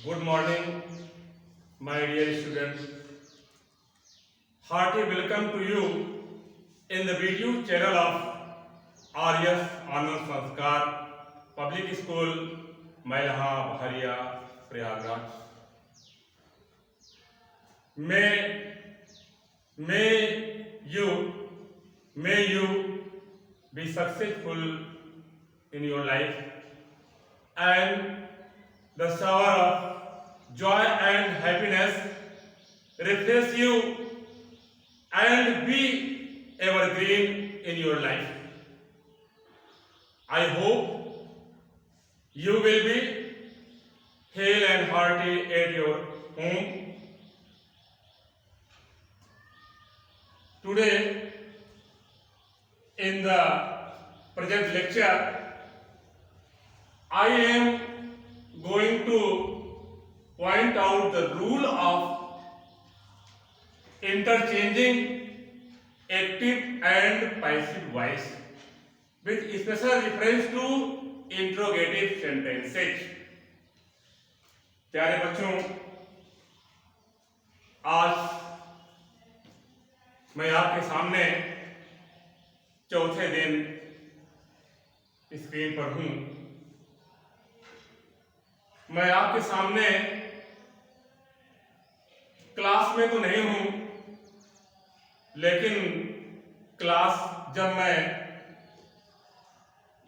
Good morning, my dear students. Hearty welcome to you in the video channel of RS Anand Sanskar Public School, Mailha, Bharia, Prayagraj. May you be successful in your life, and the shower of joy and happiness refresh you and be evergreen in your life. I hope you will be hale and hearty at your home. Today, in the present lecture, I am going to point out the rule of interchanging active and passive voice with special reference to interrogative sentences. प्यारे बच्चों, आज मैं आपके सामने चौथे दिन screen पर हूं। मैं आपके सामने क्लास में तो नहीं हूं, लेकिन क्लास जब मैं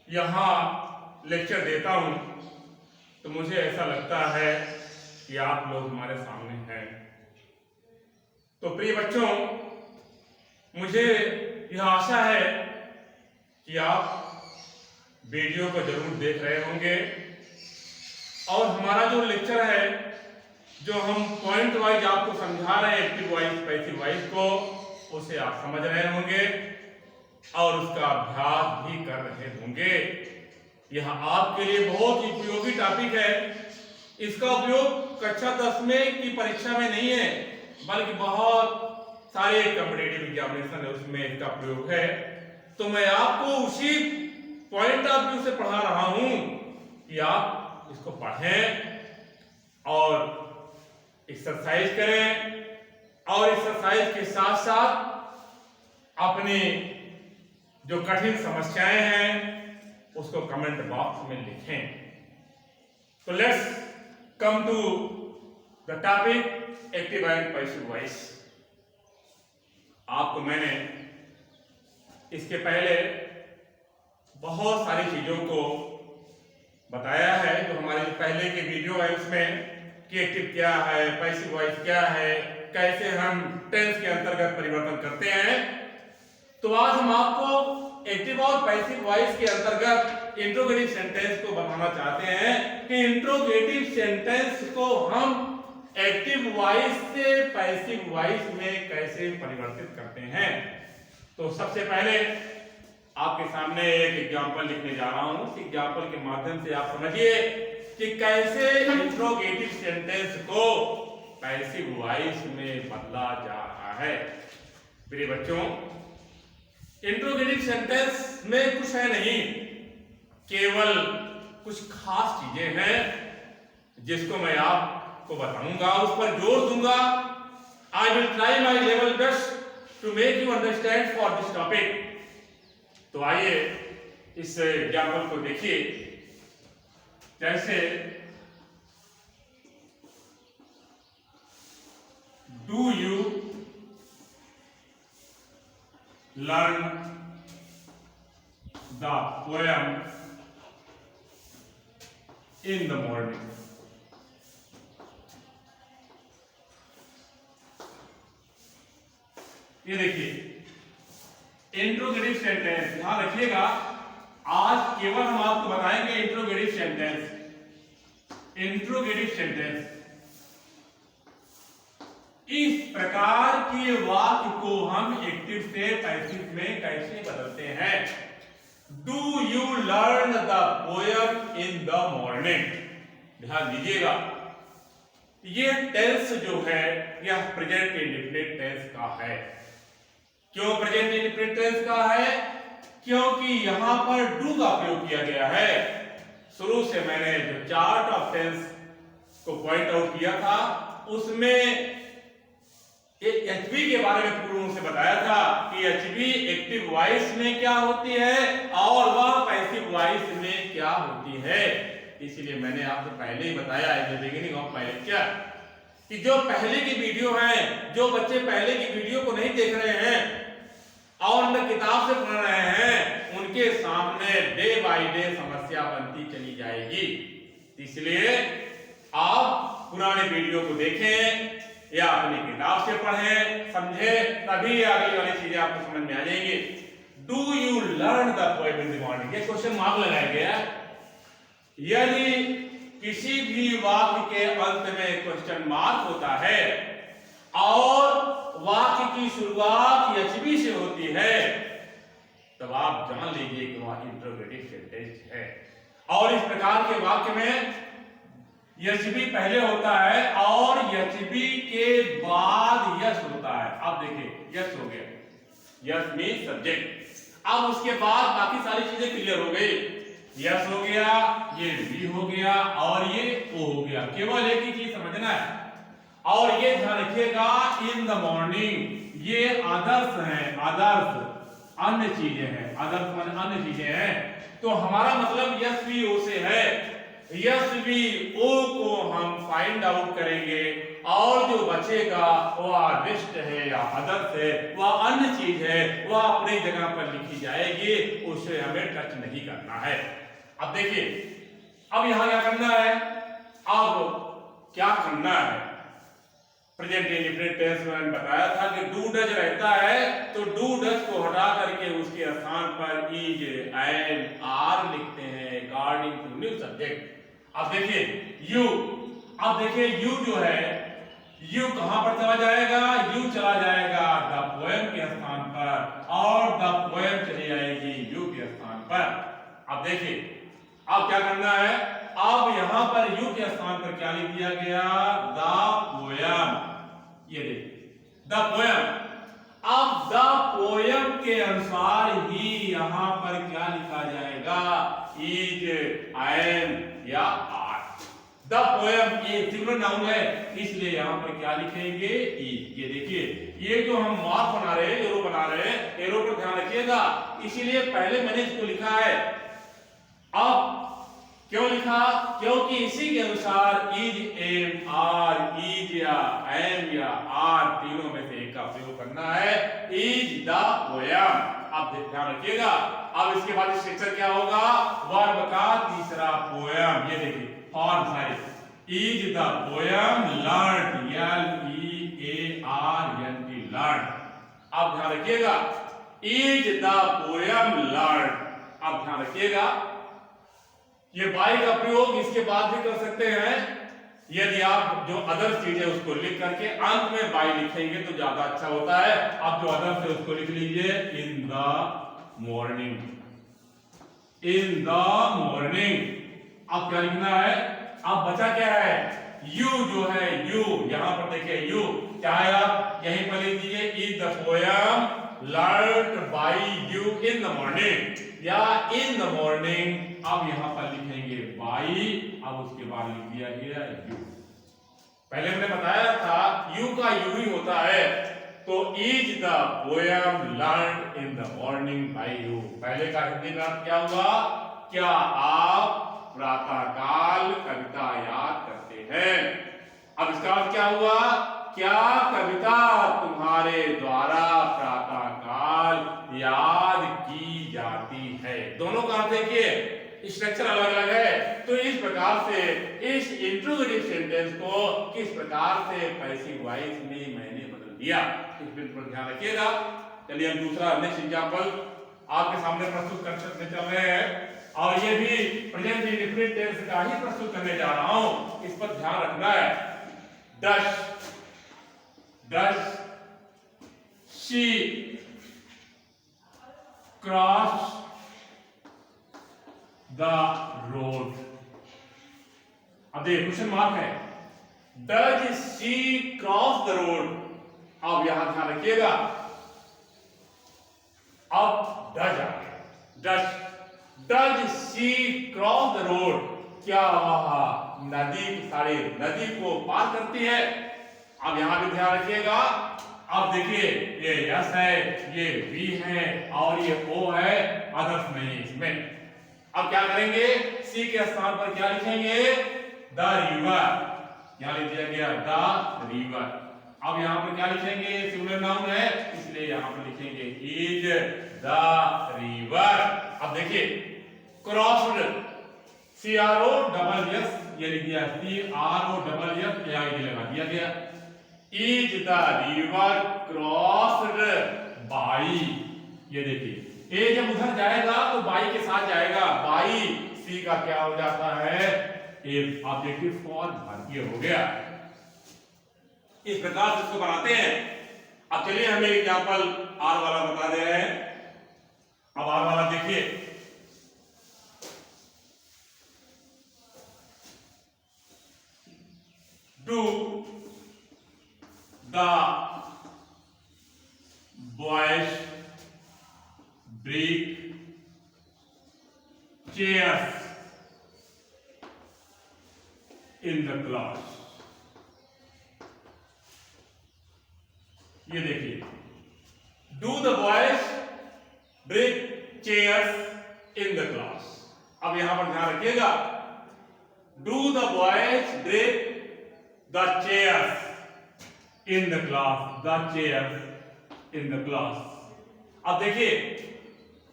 यहां लेक्चर देता हूं तो मुझे ऐसा लगता है कि आप लोग हमारे सामने हैं। तो प्रिय बच्चों, मुझे यह आशा है कि आप वीडियो को जरूर देख रहे होंगे और हमारा जो लेक्चर है, जो हम पॉइंट वाइज आपको समझा रहे हैं एक्टिव वॉइस पैसिव वॉइस को, उसे आप समझ रहे होंगे और उसका अभ्यास भी कर रहे होंगे। यह आपके लिए बहुत ही उपयोगी टॉपिक है। इसका उपयोग कक्षा 10 में की परीक्षा में नहीं है, बल्कि बहुत सारे कॉम्पिटिटिव एग्जामिनेशन है उसमें इसका प्रयोग है। तो मैं आपको उसी पॉइंट ऑफ व्यू से पढ़ा रहा हूं कि आप इसको पढ़ें और एक्सरसाइज करें और एक्सरसाइज के साथ साथ अपनी जो कठिन समस्याएं हैं उसको कमेंट बॉक्स में लिखें। तो let's come to the topic active and passive voice. आपको मैंने इसके पहले बहुत सारी चीजों को बताया है। जो हमारे पहले के वीडियो है उसमें कि एक्टिव क्या है, पैसिव वॉइस क्या है, कैसे हम टेंस के अंतर्गत परिवर्तन करते हैं। तो आज हम आपको एक्टिव और पैसिव वॉइस के अंतर्गत इंट्रोगेटिव सेंटेंस को बताना चाहते हैं कि इंट्रोगेटिव सेंटेंस को हम एक्टिव वॉइस से पैसिव वॉइस में कैसे परिवर्तित करते हैं। तो सबसे पहले आपके सामने एक एग्जांपल लिखने जा रहा हूं। इस एग्जांपल के माध्यम से आप समझिए कि कैसे इंट्रोगेटिव सेंटेंस को पैसिव वॉइस में बदला जा रहा है। प्रिय बच्चों, इंट्रोगेटिव सेंटेंस में कुछ है नहीं, केवल कुछ खास चीजें हैं जिसको मैं आपको बताऊंगा, उस पर जोर दूंगा। I will try my level best to make you understand for this topic. तो आइए इस एग्जाम्पल को देखिए। जैसे do you learn the poem in the morning. ये देखिए इंट्रोगेटिव सेंटेंस, ध्यान रखिएगा। आज केवल हम आपको बताएंगे इंट्रोगेटिव सेंटेंस। इंट्रोगेटिव सेंटेंस इस प्रकार के वाक्य को हम एक्टिव से पैसिव में कैसे बदलते हैं। Do you learn the poem in the morning. ध्यान दीजिएगा, ये टेंस जो है यह प्रेजेंट इंडेफिनिट टेंस का है। क्यों प्रेजेंट इंडेफिनिट टेंस का है? क्योंकि यहां पर डू का प्रयोग किया गया है। शुरू से मैंने जो चार्ट ऑफ टेंस को पॉइंट आउट किया था, उसमें एचबी के बारे में पूर्ण रूप से बताया था कि एचबी एक्टिव वॉइस में क्या होती है और वह पैसिव वॉइस में क्या होती है। इसलिए मैंने आपको पहले ही बताया in the beginning of my lecture कि जो पहले की वीडियो है, जो बच्चे पहले की वीडियो को नहीं देख रहे हैं और न किताब से पढ़ रहे हैं, उनके सामने डे बाय डे समस्या बनती चली जाएगी। इसलिए आप पुराने वीडियो को देखें या अपनी किताब से पढ़ें, समझें, तभी अगली वाली चीजें आपको समझ में आ जाएंगी। Do you learn the poem in the morning, ये क्वेश्चन मार्क लगाया गया। यदि किसी भी वाक्य के अंत में क्वेश्चन मार्क होता है और वाक्य की शुरुआत एचबी से होती है, तब आप जान लीजिए कि वह इंटरोगेटिव सेंटेंस है। और इस प्रकार के वाक्य में एचबी पहले होता है और एचबी के बाद यस होता है। अब देखिए यस हो गया, यस मीन सब्जेक्ट। अब उसके बाद बाकी सारी चीजें क्लियर हो गई, यस हो गया, ये बी हो गया और ये ओ हो गया। केवल एक ही चीज समझना है और ये ध्यान रखिएगा, इन द मॉर्निंग ये आदर्श है, आदर्श अन्य चीजें हैं, आदर्श अन्य चीजें हैं। तो हमारा मतलब यस बी ओ से है, यस बी ओ को हम फाइंड आउट करेंगे और जो बचेगा वह रिस्ट है या आदर्श है, वह अन्य चीज है, वह अपनी जगह पर लिखी जाएगी, उसे हमें टच नहीं करना है। अब देखिए, अब यहां क्या करना है, अब क्या करना है। प्रेजेंट इंडेफिनिट टेंस में मैंने बताया था कि डू डज रहता है, तो डू डज को हटा करके उसके स्थान पर इज एंड आर लिखते हैं अकॉर्डिंग टू न्यू सब्जेक्ट। अब देखिए यू, अब देखिए यू जो है, यू कहां पर चला जाएगा, यू चला जाएगा द पोएम के स्थान पर और द पोएम चली जाएगी यू के स्थान पर। अब देखिए अब क्या करना है, अब यहां पर यू के स्थान पर क्या लिख दिया गया, द पोएम। ये देखिए द पोएम। अब द पोएम के अनुसार ही यहां पर क्या लिखा जाएगा, इज एन या आर। द पोएम ये सिंगुलर नाउन है, इसलिए यहां पर क्या लिखेंगे, इज। ये देखिए ये जो हम मार्क बना रहे हैं, एरो बना रहे हैं, एरो पर ध्यान रखिएगा, इसीलिए पहले मैंने इसको लिखा है। अब क्यों लिखा, क्योंकि इसी के अनुसार इज एम आर, इज या एम या आर तीनों में से एक का प्रयोग करना है, इज द पोएम। अब ध्यान रखिएगा, अब इसके बाद स्ट्रक्चर क्या होगा, वर्ब का तीसरा पोएम। ये देखिए फॉर्म सारे, is the poem learn, L E A R N T, learn. अब ध्यान रखिएगा, इज द पोएम लर्न। अब ध्यान रखिएगा, ये बाई का प्रयोग इसके बाद भी कर सकते हैं, यदि आप जो अदर चीज है उसको लिख करके अंत में बाई लिखेंगे तो ज्यादा अच्छा होता है। अब जो अदर है उसको लिख लीजिए, इन the morning, in the morning. अब क्या लिखना है, अब बचा क्या है, यू जो है, यू यहां पर देखिए यू, चाहे आप यहीं पर लिख दीजिए is the poem learned by you in the morning या इन द मॉर्निंग। अब यहां पर लिखेंगे बाई, अब उसके बाद लिख दिया गया यू। पहले मैंने बताया था यू का यू ही होता है, तो is the poem learned in the morning by you. पहले का हिंदी में अर्थ क्या हुआ, क्या आप प्रातःकाल कविता याद करते हैं। अब इसका अर्थ क्या हुआ, क्या कविता तुम्हारे द्वारा प्रातःकाल याद की जाती है। दोनों का अर्थ देखिए, स्ट्रक्चर अलग अलग है, तो इस प्रकार से इस इंट्रोगेटिव सेंटेंस को किस प्रकार से पैसिव वॉइस में मैंने बदल दिया, इस बिंदु पर ध्यान रखिएगा। चलिए हम दूसरा नेक्स्ट एग्जांपल आपके सामने प्रस्तुत करने चल रहे हैं और ये भी प्रेजेंट इंडेफिनिट टेंस का ही प्रस्तुत करने जा रहा हूं, इस पर ध्यान रखना है। Dash, dash she cross the road. अब देखिए क्वेश्चन मार्क है, does she cross the road. अब यहां ध्यान रखिएगा, अब डज आ गया, does she cross the road, क्या वह नदी को पार करती है। अब यहाँ भी ध्यान रखिएगा। अब देखिए ये यस है, ये वी है और ये ओ है, अदर्स नहीं इसमें। अब क्या करेंगे, सी के स्थान पर क्या लिखेंगे, द रिवर। यहाँ लिख दिया गया द रिवर। अब यहाँ पर क्या लिखेंगे, सिंगुलर नाउन है इसलिए यहाँ पर लिखेंगे इज द रिवर। अब देखिए क्रॉस्ड, CROSS ये लिख दिया, CROSS लगा दिया गया। Is the river crossed by, ये देखिए ए जब उधर जाएगा तो बाई के साथ जाएगा, बाई सी का क्या हो जाता है, ए ऑब्जेक्टिव फॉर भारतीय हो गया। इस प्रकार से इसको बनाते हैं। अब चलिए हम एक एग्जांपल आर वाला बता दे रहे हैं। अब आर वाला देखिए, do the boys break chairs in the class. ये देखिए, do the boys break chairs in the class. अब यहां पर ध्यान रखिएगा, do the boys break the chairs in the class, the chairs in the class. अब देखिए,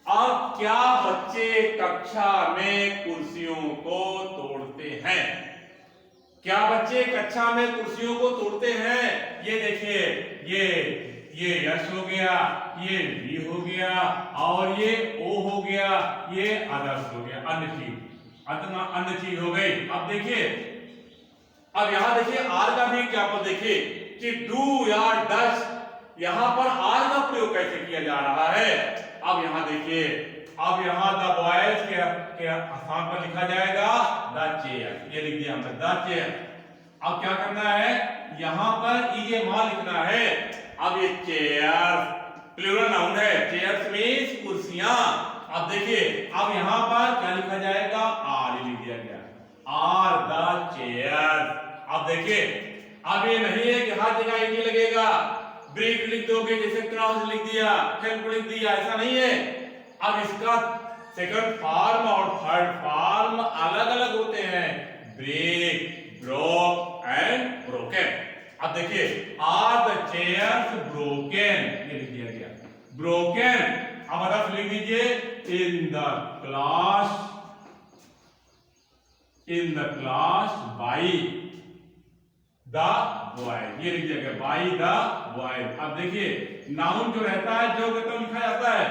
अब क्या बच्चे कक्षा में कुर्सियों को तोड़ते हैं? क्या बच्चे कक्षा में कुर्सियों को तोड़ते हैं? ये देखिए, ये यश हो गया, ये वी हो गया और ये ओ हो गया, ये अदर्स हो गया, अन्य चीज हो गई। अब देखिए, अब यहां देखिए आर का भी एग्जांपल देखिए कि डू या डस, यहां पर आर का प्रयोग कैसे किया जा रहा है। अब यहां देखिए, अब यहां द बॉयज के स्थान पर लिखा जाएगा द चेयर, ये लिख दिया हमने द चेयर। अब क्या करना है, यहां पर ये मां लिखना है। अब ये चेयर प्लूरल नाउन है, चेयर्स मींस कुर्सियां। अब देखिए, अब यहां पर क्या लिखा जाएगा, आर लिख दिया गया, आर द चेयर। अब देखिए, अब ये नहीं है कि हर जगह ये लगेगा, ब्रेक लिख दोगे जैसे क्रॉस लिख दिया, हेल्प लिख दिया, ऐसा नहीं है। अब इसका सेकंड फॉर्म और थर्ड फॉर्म अलग अलग होते हैं, ब्रेक, ब्रोक एंड ब्रोकन। अब देखिए, आर द चेयर्स ब्रोकन, ये लिख दिया गया ब्रोकन। अब अदर्स लिख दीजिए, इन the class by the boys, ये लिख दिया गया बाई द बॉयज। अब देखिए, नाउन जो रहता है जो तो लिखा जाता है,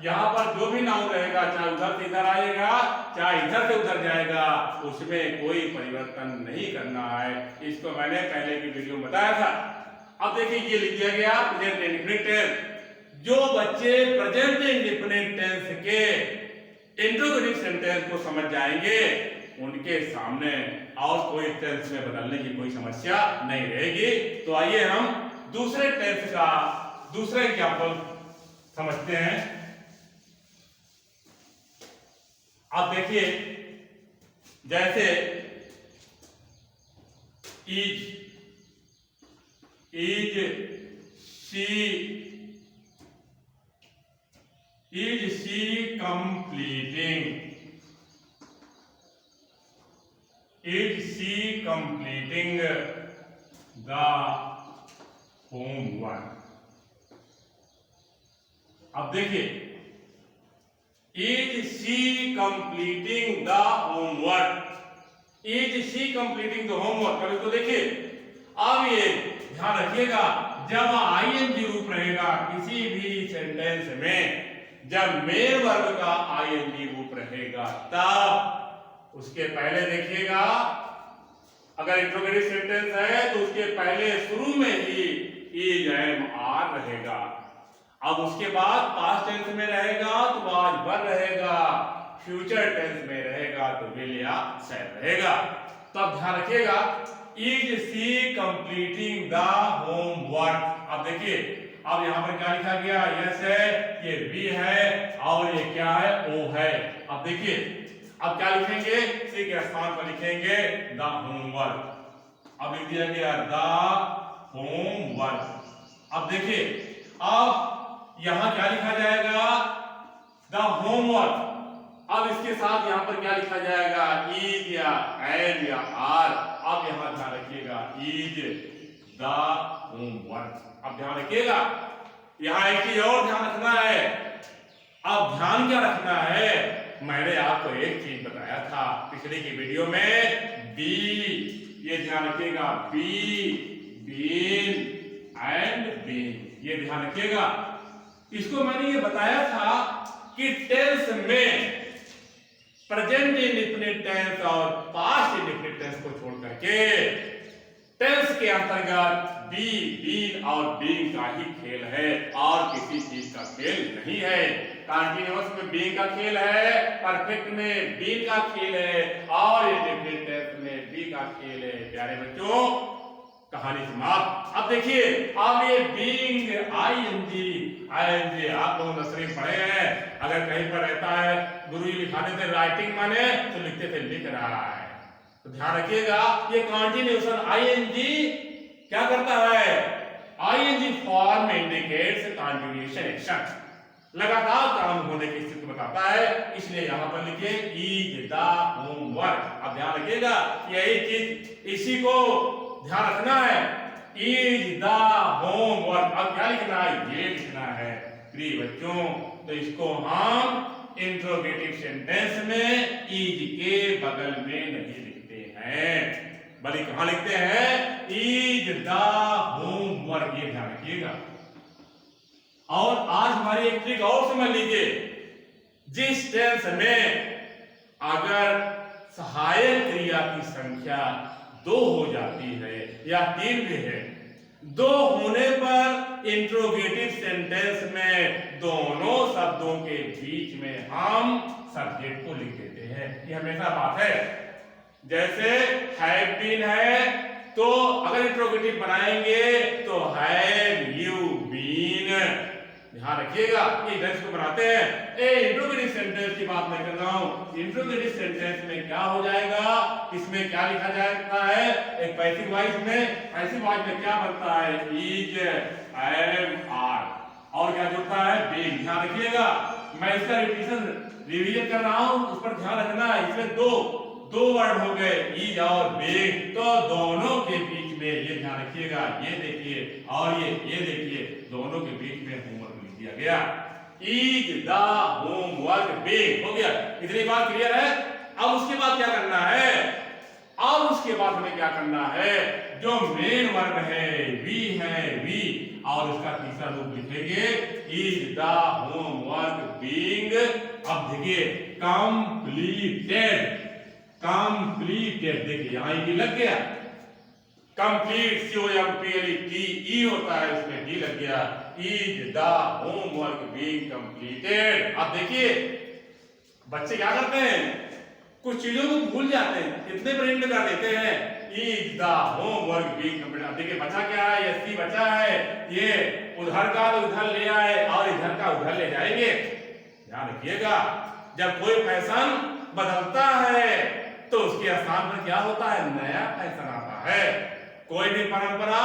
यहां पर जो भी नाउन रहेगा, चाहे उधर से इधर आएगा, चाहे इधर से उधर जाएगा, उसमें कोई परिवर्तन नहीं करना है। इसको मैंने पहले की वीडियो में बताया था। अब देखिए, ये लिख दिया गया प्रेजेंट इंडेफिनिट टेंस। जो बच्चे प्रेजेंट इंडेफिनिट टेंस के इंट्रोगेटिव सेंटेंस को समझ जाएंगे, उनके सामने और कोई टेंस में बदलने की कोई समस्या नहीं रहेगी। तो आइए हम दूसरे टेंस का दूसरा एग्जांपल समझते हैं। अब देखिए, जैसे is she completing the homework. अब देखिए, is she completing the homework, is she completing the homework. अब इसको देखिए, अब ये ध्यान रखिएगा, जब आईएनजी रूप रहेगा किसी भी सेंटेंस में, जब मेन वर्ब का आईएनजी रूप रहेगा, तब उसके पहले देखिएगा, अगर इंट्रोगेटिव सेंटेंस है तो उसके पहले शुरू में ही इज एम आर रहेगा। अब उसके बाद पास्ट टेंस में रहेगा तो वाज वर रहेगा, फ्यूचर टेंस में रहेगा तो विल या शैल रहेगा। तो अब ध्यान रखिएगा, is she completing the homework. अब देखिए, अब यहां पर क्या लिखा गया, यस है, ये बी है और ये क्या है, ओ है। अब देखिए, अब क्या लिखेंगे, सी के स्थान पर लिखेंगे द होमवर्क। अब लिख दिया गया द होमवर्क। अब देखिए, अब यहां क्या लिखा जाएगा, द होमवर्क। अब इसके साथ यहां पर क्या लिखा जाएगा, इज या एंड या आर। अब यहां ध्यान रखिएगा, इज द होमवर्क। अब ध्यान रखिएगा, यहां एक चीज और ध्यान रखना है। अब ध्यान क्या रखना है, मैंने आपको एक चीज बताया था पिछले की वीडियो में, बी, ये ध्यान रखिएगा, बी, बीन एंड बीन, ये ध्यान रखिएगा। इसको मैंने ये बताया था कि टेंस में प्रेजेंट इंडेफिनिट टेंस और पास्ट इंडेफिनिट टेंस को छोड़ करके टेंस के अंतर्गत बी, बीन और बीइंग का ही खेल है और किसी चीज का खेल नहीं है। कंटीन्यूअस में बीइंग का खेल है, परफेक्ट में बीइंग का खेल है और इंडेफिनिट टेंस में बी का खेल है। प्यारे बच्चों, कहानी समाप्त। अब देखिए, अब ये बीइंग आईएनजी आप लोग नर्सरी पढ़े हैं। अगर कहीं पर रहता है, गुरुजी लिखाते थे राइटिंग माने, तो लिखते थे लिख रहा है। तो ध्यान रखिएगा, ये कंटीन्यूएशन आईएनजी क्या करता है, ING form indicates continuation action, लगातार काम होने की स्थिति बताता है। इसलिए यहां पर लिखिए इज द होमवर्क। अब ध्यान रखिएगा, यही चीज, इसी को ध्यान रखना है, इज द होमवर्क। अब क्या लिखना है, ये लिखना है प्रिय बच्चों। तो इसको हम इंट्रोगेटिव सेंटेंस में इज के बगल में नहीं लिखते हैं, बल्कि कहां लिखते हैं, इज द होमवर्क। ये ध्यान रखिएगा। और आज हमारी एक ट्रिक और समझ लीजिए, जिस टेंस में अगर सहायक क्रिया की संख्या 2 हो जाती है या 3 भी है, 2 होने पर इंट्रोगेटिव सेंटेंस में दोनों शब्दों के बीच में हम सब्जेक्ट को लिख देते हैं। ये हमेशा बात है। जैसे हैव बीन है, तो अगर इंट्रोगेटिव बनाएंगे तो हैव यू बीन। ध्यान रखिएगा, ये टेंस को बनाते हैं। इंट्रोगेटिव सेंटेंस की बात मैं कर रहा हूं। इंट्रोगेटिव सेंटेंस में क्या हो जाएगा, इसमें क्या लिखा जाता है, एक पैसिव वॉइस में, पैसिव वॉइस में क्या बनता है, इज, एम, आर, और क्या जुड़ता है, बीइंग। ध्यान रखिएगा, मैं इसका रिवीजन कर रहा हूं, उस पर ध्यान रखना। इसमें दो वर्ड हो गए, इज और बीइंग, तो दोनों के बीच में ये ध्यान रखिएगा, ये देखिए और ये देखिए, दोनों के बीच में होमवर्क लिख दिया गया, इज द होमवर्क बीइंग। हो गया, इतनी बात क्लियर है। अब उसके बाद क्या करना है, अब उसके बाद हमें क्या करना है, जो मेन वर्ब है वी, और उसका तीसरा रूप लिखेंगे इज द होमवर्क बीइंग। अब देखिए, कंप्लीटेड, देखिए यहां ये लग गया, कंप्लीट, COMPLETE होता है, उसमें डी लग गया, is the homework being completed. अब देखिए, बच्चे क्या करते हैं, कुछ चीजों को भूल जाते हैं, इतने प्रिंट कर देते हैं, is the homework being completed. अब देखिए, बचा क्या है, ये सी बचा है, ये उधर का तो उधर ले आए और इधर का उधर ले जाएंगे। ध्यान रखिएगा, जब कोई फैशन बदलता है तो उसके स्थान पर क्या होता है, नया फैशन आता है। कोई भी परंपरा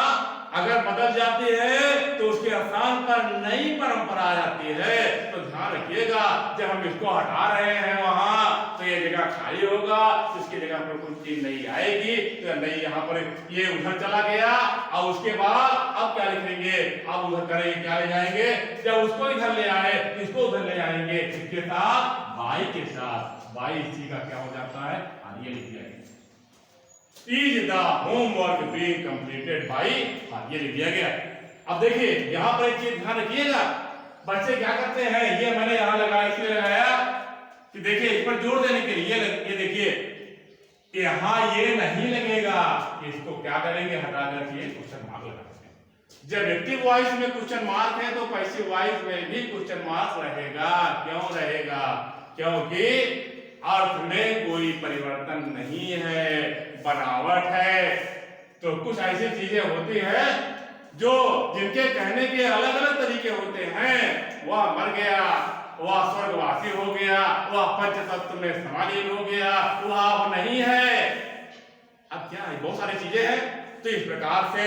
अगर बदल जाती है तो उसके स्थान पर नई परंपरा आ जाती है। तो ध्यान रखिएगा, जब हम इसको हटा रहे हैं वहां, तो ये जगह खाली होगा, इसकी जगह पर कुछ चीज नहीं आएगी, तो नई यहाँ पर ये उधर चला गया, और उसके बाद अब क्या लिखेंगे, अब उधर करेंगे, क्या ले जाएंगे, जब उसको इधर ले आए इसको उधर ले आएंगे, इसके साथ बाई के साथ, बाई इसी का क्या हो जाता है, ये लिख दिया गया, is the homework being completed by, ये लिख दिया गया। अब देखिए, यहां पर एक चीज ध्यान रखिएगा, बच्चे क्या करते हैं, ये मैंने यहां लगाया, इसलिए लगाया कि देखिए इस पर जोर देने के लिए, ये देखिए यहां ये नहीं लगेगा, इसको क्या करेंगे, हटा करके क्वेश्चन मार्क लगा देंगे। जब एक्टिव वॉइस में क्वेश्चन मार्क है तो पैसिव वॉइस में भी क्वेश्चन मार्क रहेगा। क्यों रहेगा, क्योंकि अर्थ में कोई परिवर्तन नहीं है, बनावट है। तो कुछ ऐसी चीजें होती है जो जिनके कहने के अलग अलग तरीके होते हैं, वह मर गया, वह स्वर्गवासी हो गया, वह पंच तत्व में समालीन हो गया, वह अब नहीं है। अब क्या है, बहुत सारी चीजें हैं। तो इस प्रकार से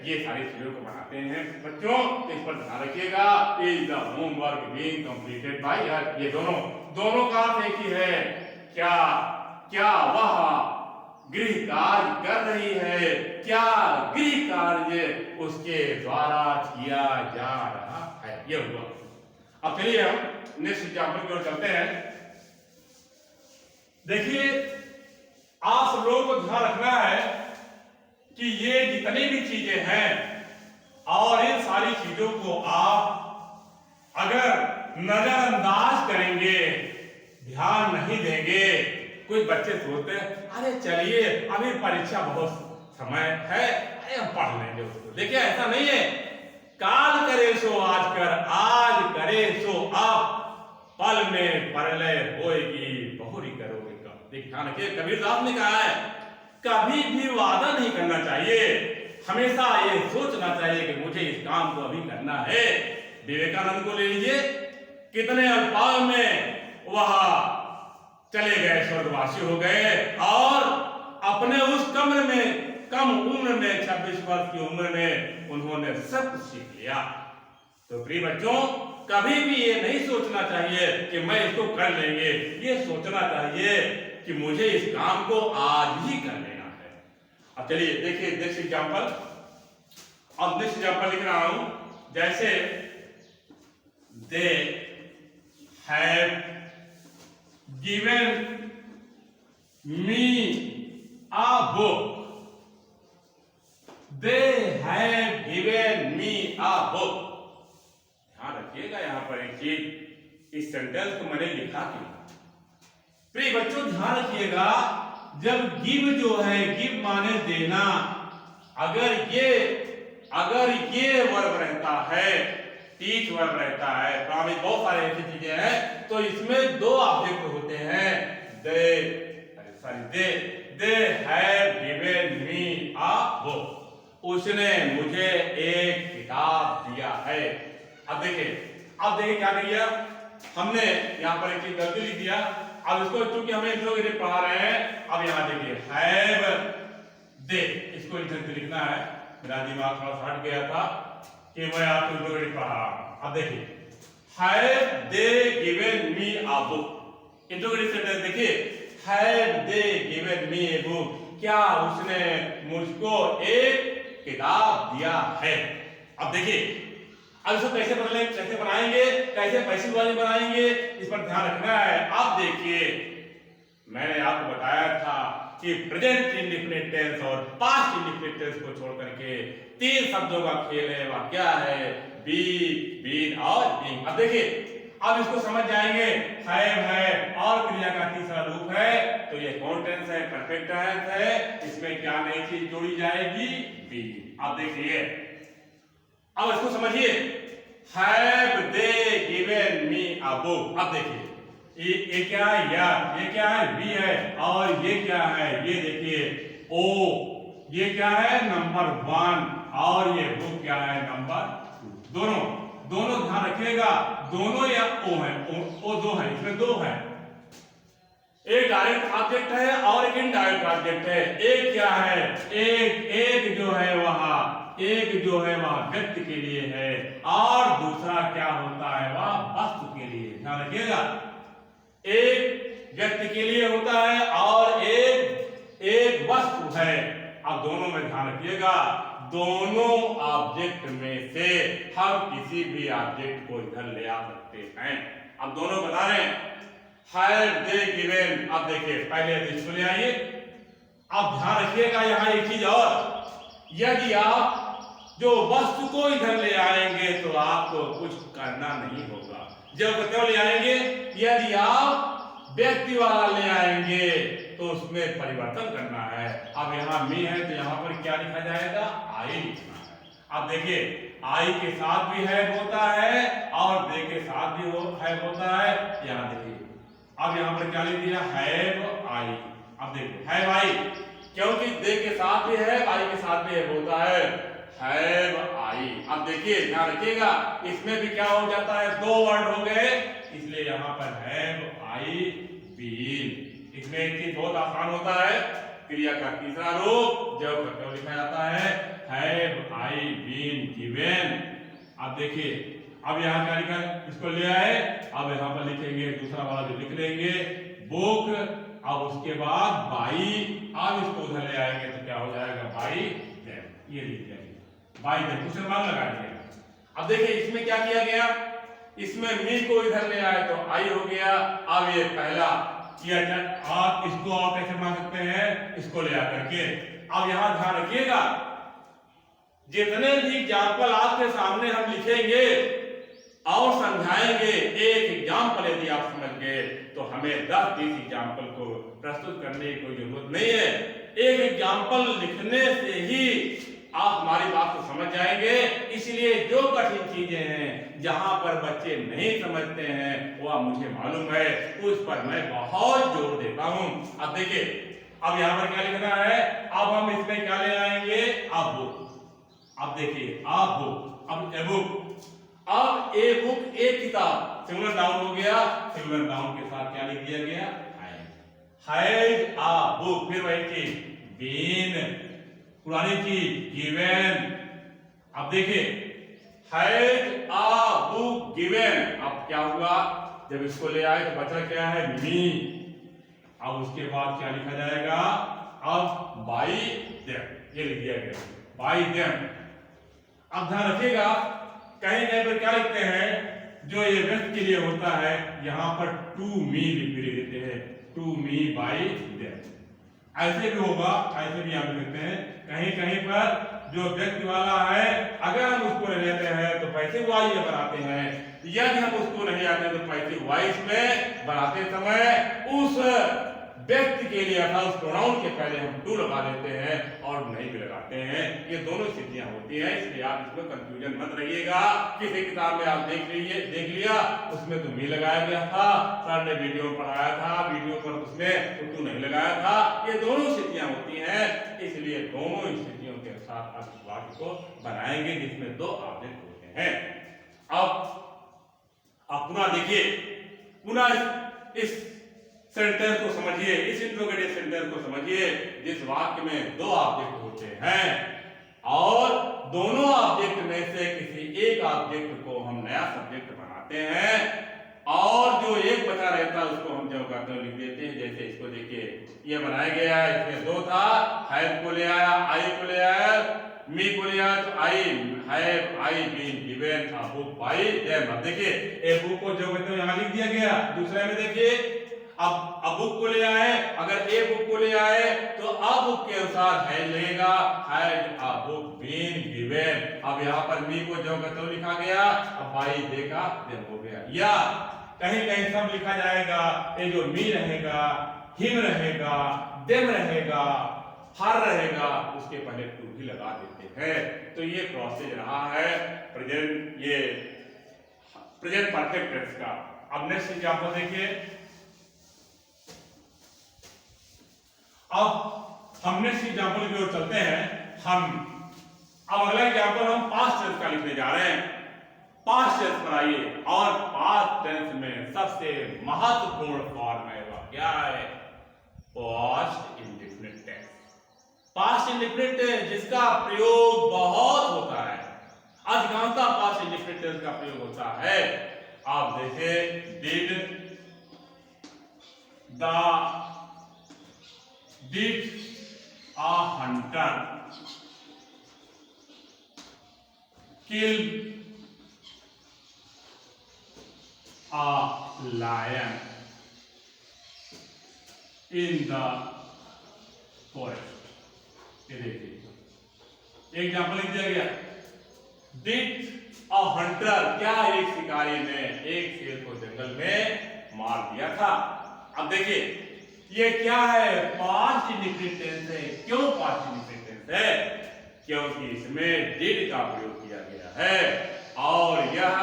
ये सारी चीजों को बनाते हैं बच्चों। तो इस पर ध्यान रखिएगा। Is the homework being completed by हर, ये दोनों का अर्थ एक ही है। क्या क्या वह गृह कार्य कर रही है, क्या गृह कार्य उसके द्वारा किया जा रहा है, ये हुआ। अब चलिए हम नेक्स्ट एग्जाम्पल की ओर चलते हैं। देखिए, आप सब लोगों को ध्यान रखना है कि ये जितनी भी चीजें हैं और इन सारी चीजों को आप अगर नजरअंदाज करेंगे, ध्यान नहीं देंगे, कुछ बच्चे सोचते हैं अरे चलिए अभी परीक्षा बहुत समय है, अरे हम पढ़ लेंगे उसको। देखिए ऐसा नहीं है। काल करे सो आज कर, आज करे सो अब, पल में परलय होएगी, बहुरी करोगे कब। देखिए ध्यान रखिए, कबीरदास ने कहा है कभी भी वादा नहीं करना चाहिए, हमेशा ये सोचना चाहिए कि मुझे इस काम को अभी करना है। विवेकानंद को ले लीजिए, कितने अल्पाल में वह चले गए, स्वर्गवासी हो गए और अपने उस कम्र में, कम उम्र में, 26 वर्ष की उम्र में उन्होंने सब कुछ सीख लिया। तो प्रिय बच्चों, कभी भी ये नहीं सोचना चाहिए कि मैं इसको कर लेंगे, ये सोचना चाहिए कि मुझे इस काम को आज ही कर लेना है। अब चलिए देखिए नेक्स्ट एग्जाम्पल। अब नेक्स्ट एग्जाम्पल लिख रहा हूं, जैसे they have given me a book, they have given me a book। ध्यान रखिएगा यहां पर एक चीज, इस सेंटेंस को मैंने लिखा क्यों। प्रिय बच्चों ध्यान रखिएगा, जब गिव जो है, गिव माने देना, अगर ये वर्ब रहता है, टीच वर्ब रहता है, प्रॉमिस, बहुत सारे ऐसी चीजें हैं, तो इसमें दो ऑब्जेक्ट होते हैं। They have given me a book, उसने मुझे एक किताब दिया है। अब देखिए क्या किया हमने, यहाँ पर एक चीज गलती लिख दिया। अब इसको चूंकि हमें इंट्रोगेटिव पढ़ा रहे हैं, अब यहाँ देखिए हैव दे, इसको इंट्रोगेटिव लिखना है। मेरा दिमाग थोड़ा हट गया था कि मैं आपको इंट्रोगेटिव पढ़ा रहा हूं। अब देखिए have they given me a book, interrogative sentence देखिए, have they given me a book, क्या उसने मुझको एक किताब दिया है। अब देखिए, अब इसको कैसे बनाएंगे, कैसे पैसिव वाली बनाएंगे, इस पर ध्यान रखना है। अब देखिए, मैंने आपको बताया था कि प्रेजेंट इंडेफिनिट टेंस और पास्ट इंडेफिनिट टेंस को छोड़ करके 3 शब्दों का खेल है। वह क्या है, बी, बीन और बीइंग। अब देखिए, अब इसको समझ जाएंगे, हैव है और क्रिया का तीसरा रूप है, तो ये कौन टेंस है, परफेक्ट टेंस है। इसमें क्या नई चीज जोड़ी जाएगी, बी। अब देखिए, अब इसको समझिए, have they given me a book. अब देखिए ये क्या है, ये क्या है, बी है, और ये क्या है, ये देखिए ओ, ये क्या है, नंबर 1, और ये बुक क्या है, नंबर 2। दोनों ध्यान रखिएगा, दोनों या ओ है, ओ 2 है, इसमें 2 है। एक डायरेक्ट ऑब्जेक्ट है और एक इनडायरेक्ट ऑब्जेक्ट है। एक क्या है, एक जो है वह व्यक्ति के लिए है, और दूसरा क्या होता है, वह वस्तु के लिए। ध्यान रखिएगा, एक व्यक्ति के लिए होता है और एक वस्तु है। अब दोनों में ध्यान रखिएगा, दोनों ऑब्जेक्ट में से हम किसी भी ऑब्जेक्ट को इधर ले आ सकते हैं। अब दोनों बता रहे हैं, हैव दे गिवन। अब देखिए, पहले इसको ले आइए। अब ध्यान रखिएगा यहां एक चीज और, यदि आप जो वस्तु को इधर ले आएंगे तो आपको कुछ करना नहीं होगा। जब क्यों ले आएंगे, यदि आप व्यक्ति वाला ले आएंगे तो उसमें परिवर्तन करना है। अब यहाँ मी है तो यहाँ पर क्या लिखा जाएगा, आई लिखना है। अब देखिए, आई के साथ भी है होता है और दे के साथ भी है होता है। यहाँ देखिए, अब यहाँ पर क्या लिख दिया, हैव आई। अब देखिए हैव आई, क्योंकि दे के साथ भी है, आई के साथ भी है होता है, हैव आई। अब देखिए ध्यान रखिएगा, इसमें भी क्या हो जाता है, 2 वर्ड हो गए, इसलिए यहाँ पर हैव आई बीन। इसमें एक चीज बहुत आसान होता है, क्रिया का तीसरा रूप जब कर्तव्य लिखा जाता है हैव आई बीन गिवन। अब देखिए अब यहाँ क्या लिखा है, इसको ले आए, अब यहाँ पर लिखेंगे दूसरा वाला जो लिख लेंगे बुक, अब उसके बाद बाई, अब इसको उधर ले आएंगे तो क्या हो जाएगा बाई देम, ये लिख देंगे बाई देम, क्वेश्चन मार्क लगा दिएगा। अब देखिए इसमें क्या किया गया, इसमें मी को इधर ले आए तो आई हो गया। अब ये पहला किया आप इसको आप कैसे मान सकते हैं, इसको ले आकर के। अब यहां ध्यान रखिएगा जितने भी एग्जाम्पल आपके सामने हम लिखेंगे और समझाएंगे, एक एग्जाम्पल यदि आप समझ गए तो हमें 10-20 एग्जाम्पल को प्रस्तुत करने की कोई जरूरत नहीं है। एक एग्जाम्पल लिखने से ही आप हमारी बात को समझ जाएंगे। इसलिए जो कठिन चीजें हैं जहां पर बच्चे नहीं समझते हैं वह मुझे मालूम है, उस पर मैं बहुत जोर देता हूं। अब देखिए अब यहां पर क्या लिखना है, अब हम इसमें क्या ले आएंगे अब बुक। अब देखिए अब बुक, अब ए बुक, अब ए बुक एक किताब, सिंगुलर नाउन हो गया, सिंगुलर नाउन के साथ क्या लिख दिया गया हैज अ बुक, फिर वही चीज बीन, पुरानी चीज गिवन। अब देखिए हैज अ बुक गिवन, अब क्या हुआ जब इसको ले आए तो बचा क्या है मी। अब उसके बाद क्या लिखा जाएगा, अब बाई देम, ये लिख दिया गया बाई देम। अब ध्यान रखिएगा कहीं कहीं पर क्या लिखते हैं, जो ये व्यक्ति के लिए होता है यहां पर टू मी लिख देते हैं, टू मी बाई देम, ऐसे भी होगा, ऐसे भी आप लिखते हैं। कहीं कहीं पर जो व्यक्ति वाला है अगर हम उसको ले लेते हैं तो पैसे वाई में बनाते हैं, यदि हम उसको नहीं आते तो पैसे वाइस में बनाते समय उस व्यक्ति के लिए अर्थात उस प्रोनाउन के पहले हम टू लगा देते हैं और नहीं भी लगाते हैं। ये दोनों स्थितियां होती हैं, इसलिए आप इसमें कंफ्यूजन मत रहिएगा। किसी किताब में आप देख लिया उसमें तो मी लगाया गया था, सर ने वीडियो में पढ़ाया था, वीडियो पर उसमें तो टू नहीं लगाया था। ये दोनों स्थितियां होती हैं, इसलिए दोनों स्थितियों के साथ आप इस वाक्य को बनाएंगे जिसमें दो ऑब्जेक्ट होते हैं। अब आप पुनः देखिए, पुनः इस सेंटेंस को समझिए, इस इंट्रोगेटिव सेंटेंस को समझिए जिस वाक्य में दो ऑब्जेक्ट होते हैं और दोनों ऑब्जेक्ट में से किसी एक ऑब्जेक्ट को हम नया सब्जेक्ट बनाते हैं और जो एक बचा रहता है उसको हम जो करते हैं लिख देते हैं। जैसे इसको देखिए ये बनाया गया है, इसमें दो था, हैव को ले आया, आई को ले आया, मी को ले आया तो I have I been given a book by them. अब देखिए ए बुक को जो कहते हैं यहां लिख दिया गया, दूसरे में देखिए अब बुक को ले आए, अगर ए बुक को ले आए तो अ बुक के अनुसार है लगेगा has a book been given. अब यहाँ पर मी को जो कहते हैं लिखा गया, अब बाई देखा देम हो गया। या कहीं कहीं सब लिखा जाएगा, ये जो मी रहेगा, हिम रहेगा, देम रहेगा, हर रहेगा, उसके पहले टू भी लगा देते हैं। तो ये प्रोसेस रहा है प्रेजेंट, ये प्रेजेंट परफेक्ट टेंस का। अब नेक्स्ट एग्जांपल देखिए, अब हम नेक्स्ट एग्जांपल की ओर चलते हैं। अब अगला एग्जांपल हम पास्ट टेंस का लिखने जा रहे हैं। पास्ट टेंस बनाइए और पास्ट टेंस में सबसे महत्वपूर्ण फॉर्म है वह क्या है, past indefinite tense. Past indefinite tense जिसका प्रयोग बहुत होता है, अधिकांशतः पास्ट इंडेफिनिट टेंस का प्रयोग होता है। आप देखिए did a hunter kill a lion in the forest। ये देखिए एग्जाम्पल लिख दिया गया, डिड अ हंटर, क्या एक शिकारी ने एक शेर को जंगल में मार दिया था। अब देखिए ये क्या है, पास्ट इंडेफिनिट टेंस है। क्यों पास्ट इंडेफिनिट टेंस है, क्योंकि इसमें डिड का प्रयोग किया गया है और यह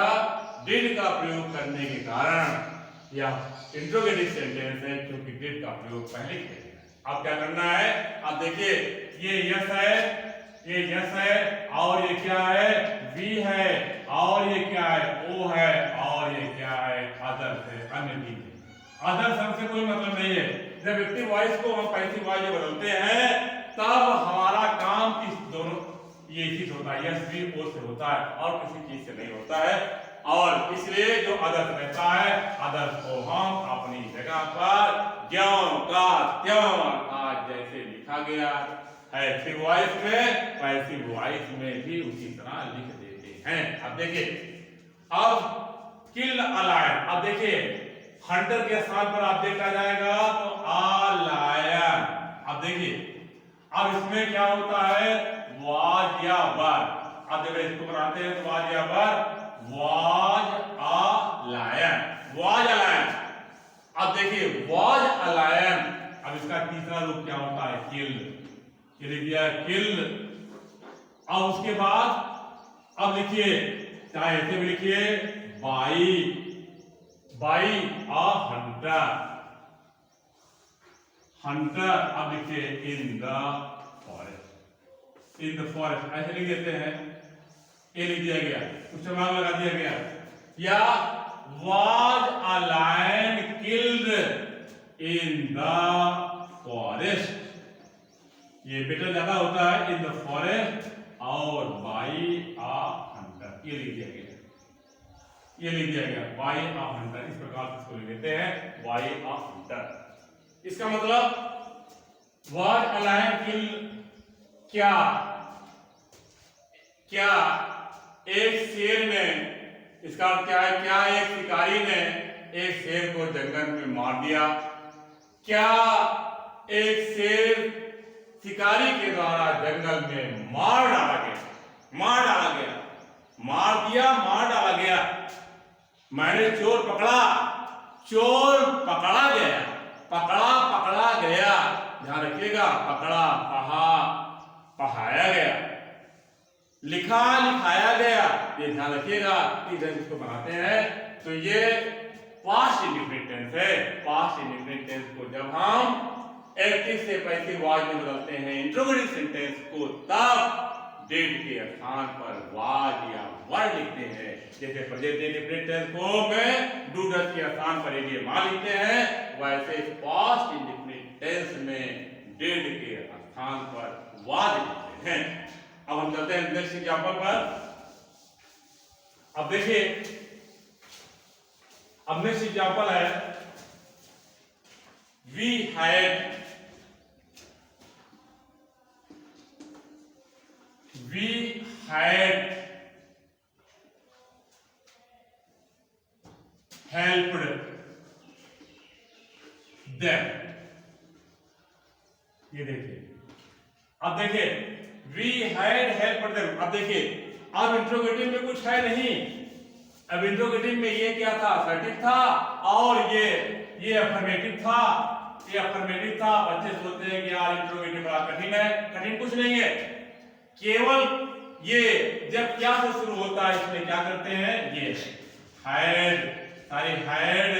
डिड का प्रयोग करने के कारण यह इंट्रोगेटिव सेंटेंस है, क्योंकि डिड का प्रयोग पहले किया गया। अब क्या करना है, अब देखिए ये यस है, ये यस है और ये क्या है वी है और ये क्या है ओ है और ये क्या है अदर्स है, अन्य भी है। अदर्स हमसे कोई मतलब नहीं है। जब एक्टिव वॉइस को हम पैसिव वॉइस में बदलते हैं तब हमारा काम किस दोनों ये चीज होता है, यस भी ओ से होता है और किसी चीज से नहीं होता है। और इसलिए जो अदर्स रहता है, अदर्स को हम अपनी जगह पर ज्यों का त्यों आज जैसे लिखा गया है एक्टिव वॉइस में, पैसिव वॉइस में भी उसी तरह लिख देते हैं। अब देखिए, अब किल अ लायन, अब देखिए हंटर के स्थान पर आप देखा जाएगा तो अ लायन। अब देखिए अब इसमें क्या होता है, वाज या वर। अब जब इसको बनाते हैं तो वाज या were, was a lion, was a lion. अब देखिए वाज अ लायन, अब इसका तीसरा रूप क्या होता है, किल। ये लिख दिया किल। अब उसके बाद अब लिखिए, चाहे ऐसे भी लिखिए, बाई अ हंटर, हंटर। अब लिखिए इन the forest, in the forest ऐसे लिख देते हैं, ये लिख दिया गया, उससे मार्क लगा दिया गया। या was a lion killed in the forest, ये बेटर ज्यादा होता है, इन द फॉरेस्ट और बाई अ हंटर, ये लिख दिया गया, ये लिख दिया गया बाई अ हंटर। इस प्रकार से इसको लिख देते हैं बाई अ हंटर। इसका मतलब वाज अ लायन किल, क्या क्या एक शेर ने, इसका अर्थ क्या है, क्या एक शिकारी ने एक शेर को जंगल में मार दिया। क्या एक शेर शिकारी के द्वारा जंगल में मार डाला गया, मार डाला गया, मार दिया, मार डाला गया। मैंने चोर पकड़ा, चोर पकड़ा गया, पकड़ा पकड़ा गया, ध्यान रखिएगा, पकड़ा पढ़ाया गया, लिखा लिखाया गया, ये ध्यान रखिएगा कि जब इसको बनाते हैं तो ये पास्ट इंडेफिनिट टेंस है। पास्ट इंडेफिनिट टेंस को जब हम एक्टिव से पैसिव वॉइस में बदलते हैं इंट्रोगेटिव सेंटेंस को, तब डेट के स्थान पर वाज या वर लिखते हैं। जैसे प्रेजेंट इंडेफिनिट टेंस को में डू डज के स्थान पर ये मान लिखते हैं, वैसे पास्ट इंडेफिनिट टेंस में डेट के स्थान पर वाज लिखते हैं। अब हम चलते हैं नेक्स्ट एग्जांपल पर। अब देखिए, अब नेक्स्ट एग्जांपल है, वी हैड helped them। ये देखिए, अब देखिए we had helped them। अब देखिए, अब इंट्रोगेटिव में कुछ है नहीं। अब इंट्रोगेटिव में ये क्या था, असर्टिव था, और ये अफर्मेटिव था, ये अफर्मेटिव था। बच्चे सोचते हैं कि यार इंट्रोगेटिव बड़ा कठिन है, कठिन कुछ नहीं है। केवल ये जब क्या से शुरू होता है, इसमें क्या करते हैं, ये हैड, सारी हैड,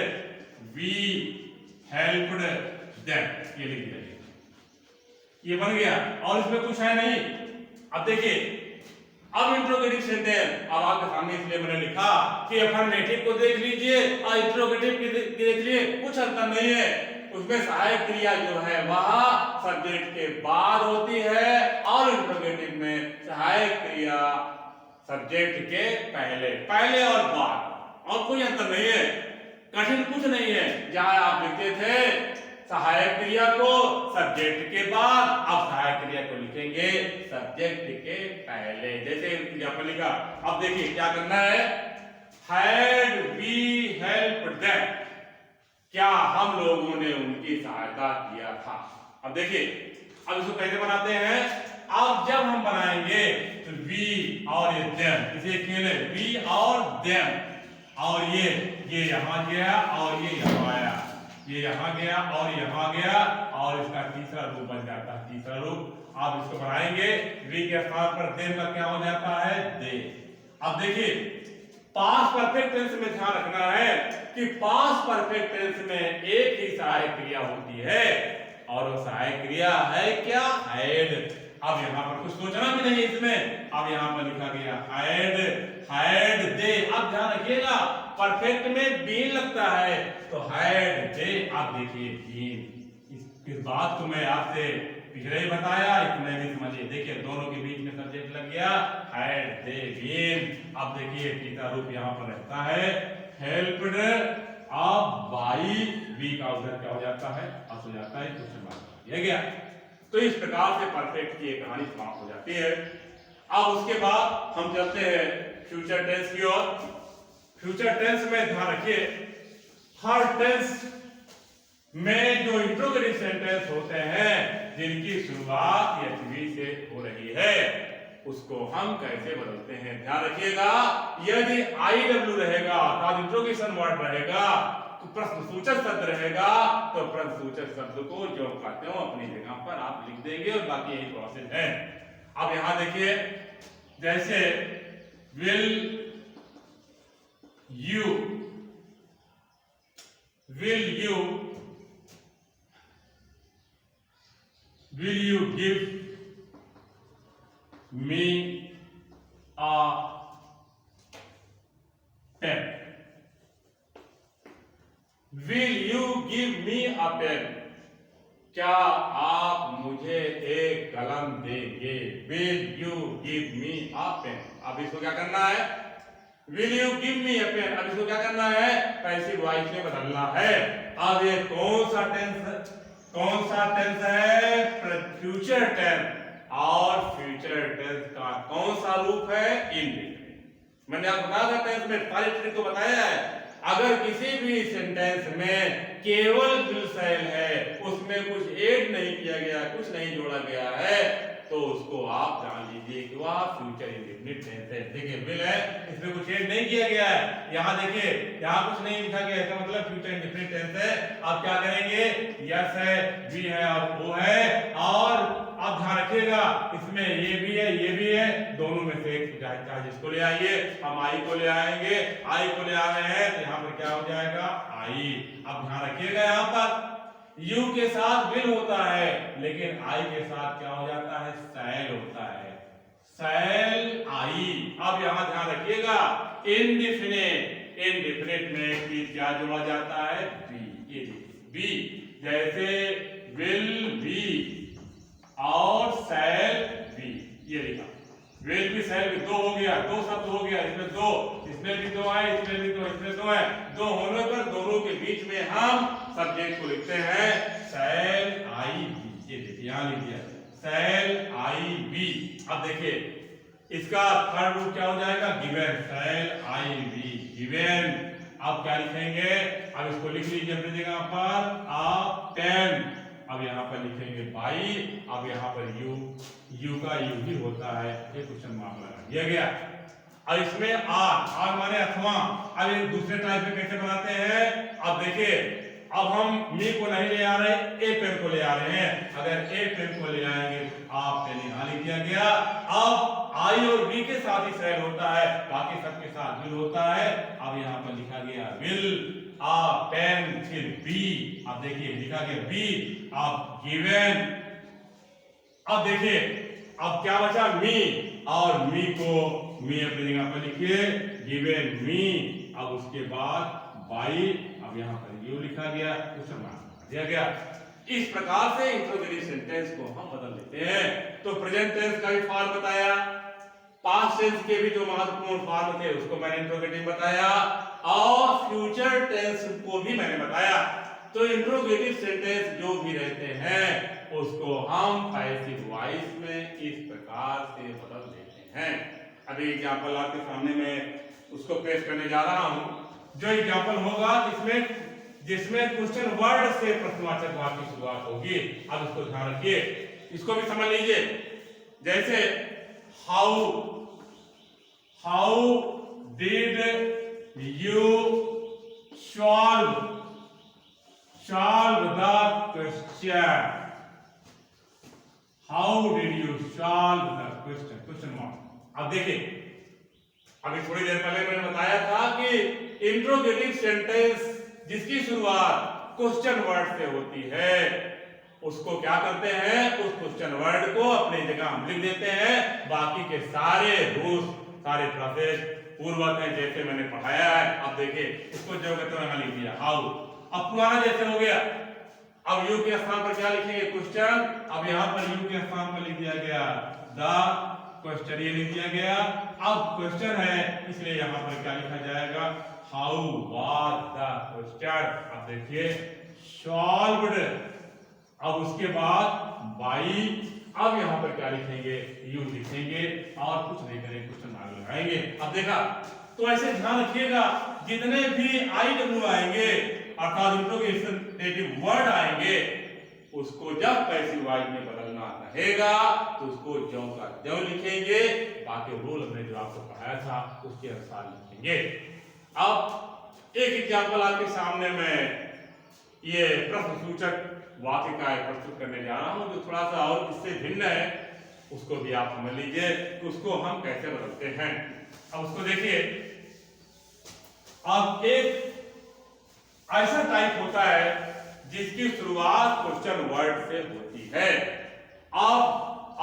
वी हेल्प्ड देम, ये लिख दिया, ये बन गया, और इसमें कुछ है नहीं। अब देखिए, अब इंट्रोगेटिव सेंटेंस अब आपके सामने, इसलिए मैंने लिखा कि अफर्मेटिव को देख लीजिए और इंट्रोगेटिव को देख लीजिए, कुछ अंतर नहीं है। उसमें सहायक क्रिया जो है वह सब्जेक्ट के बाद होती है, और इंट्रोगेटिव में सहायक क्रिया सब्जेक्ट के पहले, पहले और बाद, और कोई अंतर नहीं है, कठिन कुछ नहीं है। जहां आप लिखते थे सहायक क्रिया को सब्जेक्ट के बाद, अब सहायक क्रिया को लिखेंगे सब्जेक्ट के पहले। जैसे एग्जांपल लिखा, अब देखिए क्या करना है, हैड वी हेल्प्ड देम, क्या हम लोगों ने उनकी सहायता किया था। अब देखिए, अब इसको कैसे बनाते हैं, अब जब हम बनाएंगे तो वी और ये देम, इसे खेले वी और देम, और ये यहां गया और ये यहां आया, ये यहां गया और यहां गया, और इसका तीसरा रूप बन जाता है। तीसरा रूप आप इसको बनाएंगे, वी के स्थान पर देम का क्या हो जाता है, दे। अब देखिए, पास्ट परफेक्ट टेंस में ध्यान रखना है कि पास्ट परफेक्ट टेंस में एक ही सहायक क्रिया होती है, और वो सहायक क्रिया है क्या, हैड। अब यहाँ पर कुछ सोचना भी नहीं इसमें, अब यहाँ पर लिखा गया हैड, हैड दे। अब ध्यान रखिएगा परफेक्ट में बीन लगता है, तो हैड दे, आप देखिए बीन। इस बात को मैं आपसे पिछले ही बताया, इतने भी समझिए। देखिए दोनों के बीच में सब्जेक्ट लग गया, हैड दे बीन। अब देखिए तीसरा रूप यहाँ पर रहता है हेल्प्ड, अब बाई बी का उधर क्या हो जाता है, अस हो जाता है, क्वेश्चन मार्क दिया गया। तो इस प्रकार से परफेक्ट की कहानी समाप्त हो जाती है। अब उसके बाद हम चलते हैं फ्यूचर टेंस की ओर। फ्यूचर टेंस में ध्यान रखिए, हर टेंस में जो इंट्रोगेटिव सेंटेंस होते हैं जिनकी शुरुआत एचवी से हो रही है, उसको हम कैसे बदलते हैं, ध्यान रखिएगा। यदि IW रहेगा अर्थात इंट्रोगेशन वर्ड रहेगा, तो प्रश्नसूचक शब्द रहेगा, तो प्रश्नसूचक शब्द को जो कहते हो अपनी जगह पर आप लिख देंगे और बाकी यही प्रोसेस है। अब यहां देखिए, जैसे will you give me a pen? Will you give me a pen? क्या आप मुझे एक कलम देंगे? Will you give me a pen? अब इसको क्या करना है? Will you give me a pen? अब इसको क्या करना है? पैसिव वॉइस में बदलना है। अब ये कौन सा टेंस है? Future tense. और फ्यूचर टेंस का कौन सा रूप है? इंडेफिनिट। मैंने आपको बताया था टेंस में सारी ट्रिक को बताया है। अगर किसी भी सेंटेंस में केवल विल सेल है, उसमें कुछ ऐड नहीं किया गया, कुछ नहीं जोड़ा गया है, तो उसको आप जान लीजिए कि वह फ्यूचर इंडेफिनिट टेंस है। देखिए विल है, इसमें कुछ ऐड नहीं किया गया है। यहाँ देखिए, यहाँ कुछ नहीं लिखा गया है, इसका मतलब फ्यूचर इंडेफिनिट टेंस है। आप क्या करेंगे? यस है, वी है और वो है। और आप ध्यान रखिएगा, इसमें ये भी है, ये भी है, दोनों में से एक चाहे जिसको ले आइए। हम आई को ले आएंगे, आई को ले आ रहे हैं, तो यहाँ पर क्या हो जाएगा? आई। अब ध्यान रखिएगा, यहाँ पर यू के साथ विल होता है, लेकिन आई के साथ क्या हो जाता है? सैल होता है, सैल आई। अब यहां ध्यान रखिएगा, इंडेफिनिट में भी क्या जोड़ा जाता है? बी। ये बी, जैसे विल बी और सैल बी, ये लिखा। विल बी सैल बी, दो हो गया, दो शब्द हो गया, इसमें दो, इसमें भी दो है, इसमें भी दो, इसमें दो है। दो होने पर दोनों के बीच में हम सब्जेक्ट को लिखते हैं सैल आई बी। ये देखिए यहां लिख दिया सैल आई बी। अब देखिए इसका थर्ड रूप क्या हो जाएगा? Given, shall I be given. अब क्या लिखेंगे? अब इसको लिख लीजिए अपनी जगह पर, आप 10। अब यहाँ पर लिखेंगे बाई। अब यहाँ पर यू का यू ही होता है, ये क्वेश्चन मार्क लगा दिया गया। अब इसमें आर माने अथवा। अब ये दूसरे टाइप में कैसे बनाते हैं? अब देखिए, अब हम मी को नहीं ले आ रहे, ए पेन को ले आ रहे हैं। अगर ए पेन को ले आएंगे, आप पेन यहां लिख दिया गया। अब आई और बी के साथ ही सैल होता है, बाकी सबके साथ विल होता है। अब यहाँ पर लिखा गया विल, आ पेन, फिर बी। अब देखिए लिखा गया बी, अब गिवन। अब देखिए, अब क्या बचा? मी, और मी को मी अपनी जगह पर लिखिए, गिवन मी। अब उसके बाद बाई, अब यहाँ पर यू लिखा गया, क्वेश्चन मार्क दिया गया। इस प्रकार से इंट्रोगेटिव सेंटेंस को हम बदल देते हैं। तो प्रेजेंट टेंस का भी फॉर्म बताया, पास्ट टेंस के भी जो महत्वपूर्ण फॉर्म थे उसको मैंने इंट्रोगेटिव बताया, और फ्यूचर टेंस को भी मैंने बताया। तो इंट्रोगेटिव सेंटेंस जो भी रहते हैं उसको हम पैसिव वॉइस में इस प्रकार से बदल देते हैं। अभी एग्जांपल आपके सामने मैं उसको पेश करने जा रहा हूं। जो एग्जांपल होगा जिसमें क्वेश्चन वर्ड से प्रश्नवाचक वाक्य की शुरुआत होगी। अब इसको ध्यान रखिए, इसको भी समझ लीजिए। जैसे how did you solve the question? How did you solve the question? Question mark. अब देखिए, अभी थोड़ी देर पहले मैंने बताया था कि इंट्रोगेटिव सेंटेंस जिसकी शुरुआत क्वेश्चन वर्ड से होती है, उसको क्या करते हैं? उस क्वेश्चन वर्ड को अपनी जगह हम लिख देते हैं। बाकी के सारे रूल्स, सारे प्रोसेस पूर्वक है जैसे मैंने पढ़ाया है। अब देखिए इसको जो कहते हैं यहाँ लिख दिया हाउ। अब पुराना जैसे हो गया, अब यू के स्थान पर क्या लिखेंगे क्वेश्चन। अब यहाँ पर यू के स्थान पर लिख दिया गया द क्वेश्चन, ये लिख दिया गया। अब क्वेश्चन है इसलिए यहाँ पर क्या लिखा जाएगा हाउ वाज द क्वेश्चन। अब देखिए सॉल्व्ड, अब उसके बाद बाई, अब यहाँ पर क्या लिखेंगे यू लिखेंगे और कुछ नहीं करेंगे, क्वेश्चन मार्क लगाएंगे। अब देखा तो ऐसे ध्यान रखिएगा जितने भी आई डब्ल्यू आएंगे अर्थात इंट्रोगेटिव वर्ड आएंगे उसको जब पैसिव वॉइस में बदलना रहेगा तो उसको ज्यों का ज्यों लिखेंगे, बाकी रूल हमने जो आपको पढ़ाया था उसके अनुसार लिखेंगे। अब एक एग्जांपल आपके सामने मैं ये प्रश्नसूचक वाक्य का प्रस्तुत करने जा रहा हूं जो थोड़ा सा और इससे भिन्न है, उसको भी आप समझ लीजिए कि उसको हम कैसे बदलते हैं। अब उसको देखिए, अब एक ऐसा टाइप होता है जिसकी शुरुआत क्वेश्चन वर्ड से होती है। अब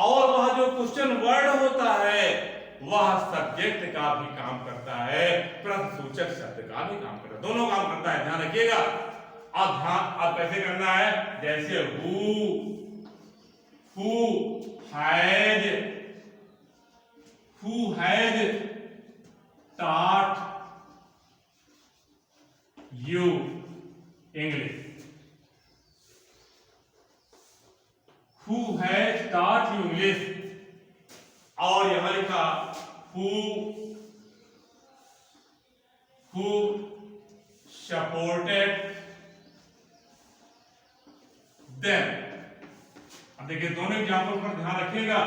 और वह जो क्वेश्चन वर्ड होता है वह सब्जेक्ट का भी काम करता है, प्रश्नसूचक शब्द का भी काम करता है, दोनों काम करता है, ध्यान रखिएगा। अब कैसे करना है, जैसे who has taught you English, who has taught you English, और यहां लिखा who supported them। अब देखिए दोनों एग्जाम्पल पर ध्यान रखिएगा।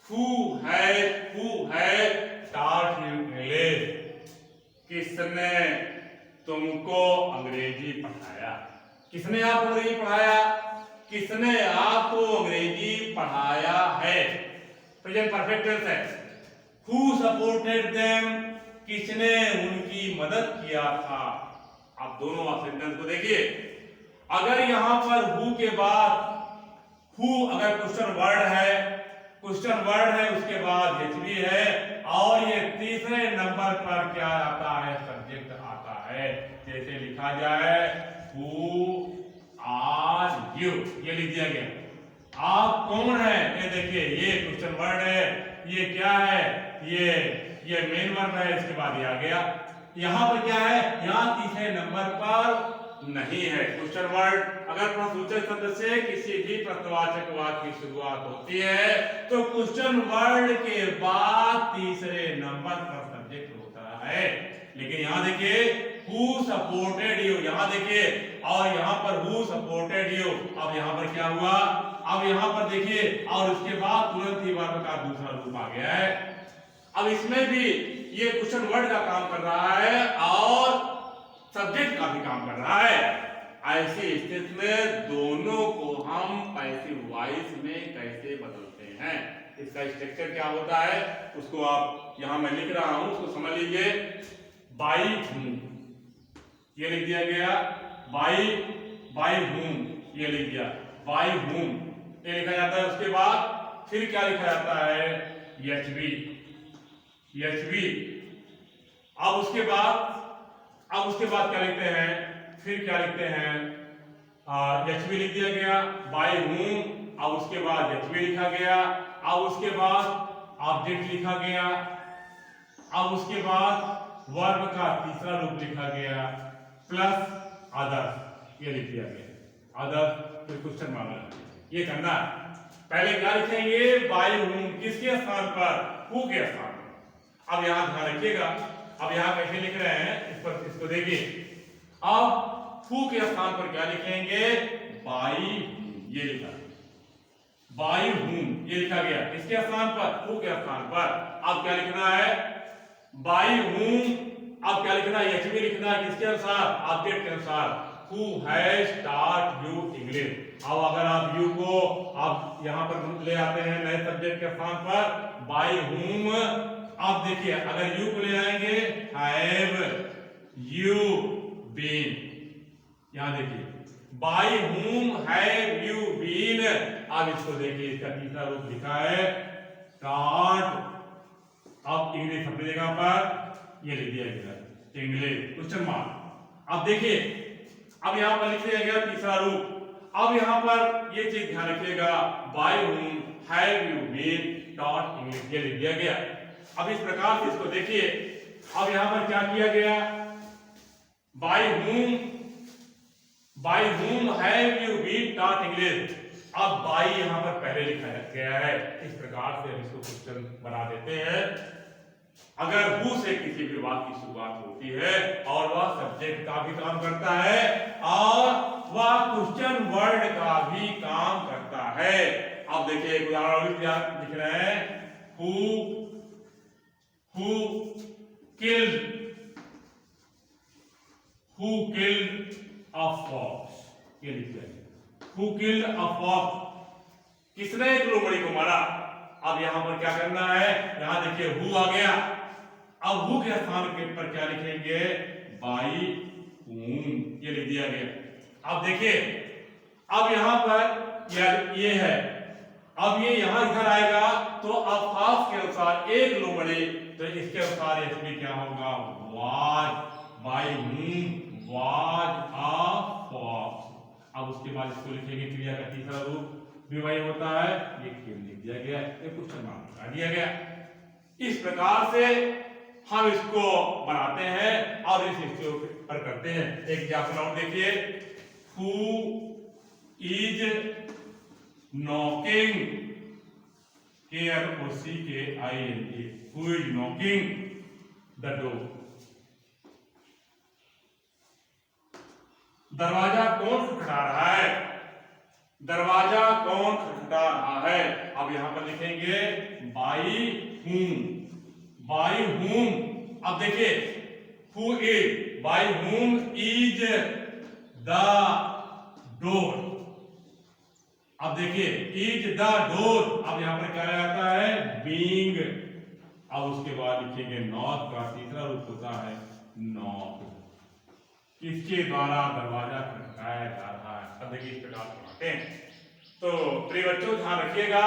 Who has taught you English, किसने तुमको अंग्रेजी पढ़ाया, किसने आपको अंग्रेजी पढ़ाया, किसने आपको अंग्रेजी पढ़ाया है, प्रेजेंट परफेक्ट टेंस है। Who supported them, किसने उनकी मदद किया था। आप दोनों आप सेंटेंस को देखिए, अगर यहां पर हु के बाद अगर क्वेश्चन वर्ड है उसके बाद एचवी है और ये तीसरे नंबर पर क्या आता है सब्जेक्ट आता है। जैसे लिखा जाए हु आर यू, ये लिख दिया गया। आप कौन है, ये देखिए ये क्वेश्चन वर्ड है, ये क्या है, ये मेन वर्ब है, इसके बाद ये आ गया। यहां पर क्या है, यहां तीसरे नंबर पर नहीं है क्वेश्चन वर्ड। अगर प्रश्नसूचक शब्द से किसी भी प्रश्नवाचक वाक्य की शुरुआत होती है तो क्वेश्चन वर्ड के बाद तीसरे नंबर पर सब्जेक्ट होता है। लेकिन यहां देखिए हु सपोर्टेड यू, यहां देखिए और यहां पर हु सपोर्टेड यू। अब यहां पर क्या हुआ, अब यहां पर देखिए और उसके बाद तुरंत ही वर्ब का दूसरा रूप आ गया है। अब इसमें भी ये क्वेश्चन वर्ड का काम कर रहा है और सब्जेक्ट का भी काम कर रहा है। ऐसी स्थिति में दोनों को हम पैसिव वॉइस में कैसे बदलते हैं, इसका स्ट्रक्चर क्या होता है उसको आप यहां मैं लिख रहा हूं, उसको समझ लीजिए। बाई हूं, ये लिख दिया गया, बाई हूं, ये लिख दिया, बाई हूं ये लिखा जाता है। उसके बाद फिर क्या लिखा जाता है एचवी। अब उसके बाद क्या लिखते हैं, फिर क्या लिखते हैं एचवी लिख दिया गया, बाई हूं, अब उसके बाद एचवी लिखा गया, अब उसके बाद ऑब्जेक्ट लिखा गया, अब उसके बाद वर्ब का तीसरा रूप लिखा गया प्लस अदर, ये लिख दिया गया अदर, फिर क्वेश्चन मार्क। ये करना पहले क्या लिखेंगे, बाई हूं किसके स्थान पर, हु के स्थान पर। अब यहां ध्यान रखिएगा, अब यहां कैसे लिख रहे हैं इस पर, इसको देखिए। अब हु के स्थान पर क्या लिखेंगे, बाई, ये लिखा बाई हूं, ये लिखा गया इसके स्थान पर, हु के स्थान पर। अब क्या लिखना है, बाई हूं, अब क्या लिखना है, एचवी लिखना है किसके अनुसार, ऑब्जेक्ट के अनुसार, who has taught you English. अब अगर आप यू को आप यहां पर ले आते हैं नए सब्जेक्ट के स्थान पर, बाई हूं, अब देखिए अगर यू को ले आएंगे हैव यू बीन, यहां देखिए by whom have you been। अब इसको देखिए इसका तीसरा रूप लिखा है taught अब इंग्लिश अपनी जगह पर ये लिख दिया गया इंग्लिश क्वेश्चन मार्क। अब देखिए अब यहाँ पर लिख दिया गया तीसरा रूप। अब यहाँ पर ये चीज ध्यान रखिएगा, bye whom have you been taught English, ये लिख दिया गया। अब इस प्रकार से इसको देखिए, अब यहाँ पर क्या किया गया, by whom have you been taught English। अब बाई यहाँ पर पहले लिखा गया है, इस प्रकार से हम इसको क्वेश्चन बना देते हैं। अगर हु से किसी भी वाक्य की शुरुआत होती है और वह सब्जेक्ट का भी काम करता है और वह क्वेश्चन वर्ड का भी काम करता है। अब देखिए एक उदाहरण लिख रहे हैं, who killed a fox, ये लिख दिया। Who killed a fox, किसने एक लोमड़ी को मारा। अब यहां पर क्या करना है, यहां देखिए हु आ गया। अब हु के स्थान के पर क्या लिखेंगे, बाई whom, ये लिख दिया गया। अब देखिए अब यहां पर ये है, अब ये यहां इधर आएगा तो अब खास के अनुसार एक लोमड़ी, तो इसके अनुसार इसमें क्या होगा, was, by whom was a fox। अब उसके बाद इसको लिखेंगे क्रिया का तीसरा रूप भी वही होता है, ये खेल लिख दिया गया, ये क्वेश्चन मार्क लगा दिया गया। इस प्रकार से हम इसको बनाते हैं और इस पर करते हैं। एक एग्जांपल और देखिए, who is knocking, KNOCKING, who is knocking the door, दरवाजा कौन खटखटा रहा है, दरवाजा कौन खटखटा रहा है। अब यहां पर लिखेंगे बाई whom। अब देखिए who is, by whom is the door. अब देखिए इज द डोर, अब यहां पर क्या आता है, बीइंग। अब उसके बाद लिखेंगे नॉक का तीसरा रूप होता है नॉक, किसके द्वारा दरवाजा खटखटाया जा रहा है। अब देखिए इस प्रकार से बनाते हैं। तो प्रिय बच्चों ध्यान रखिएगा,